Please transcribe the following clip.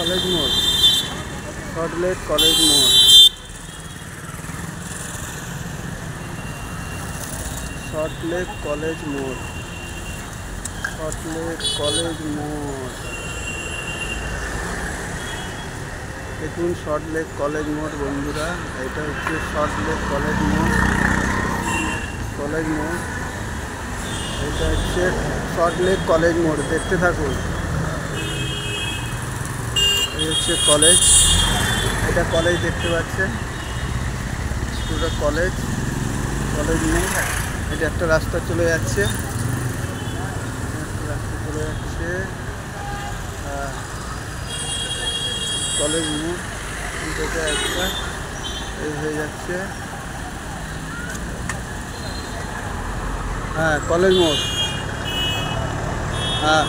College মোড়, Salt Lake college মোড়, Salt Lake college মোড়, সল্টলেক কলেজ মোড়। দেখুন সল্টলেক কলেজ মোড় বন্ধুরা, এটা হচ্ছে সল্টলেক কলেজ মোড়, কলেজ মোড়। এটা হচ্ছে সল্টলেক কলেজ মোড়, দেখতে থাকুন। এই হচ্ছে কলেজ, এটা কলেজ দেখতে পাচ্ছেন, পুরো কলেজ, কলেজ মোড়। এটা একটা রাস্তা চলে যাচ্ছে, রাস্তা চলে যাচ্ছে কলেজ মোড় থেকে একটা এই হয়ে যাচ্ছে। হ্যাঁ কলেজ মোড়, হ্যাঁ।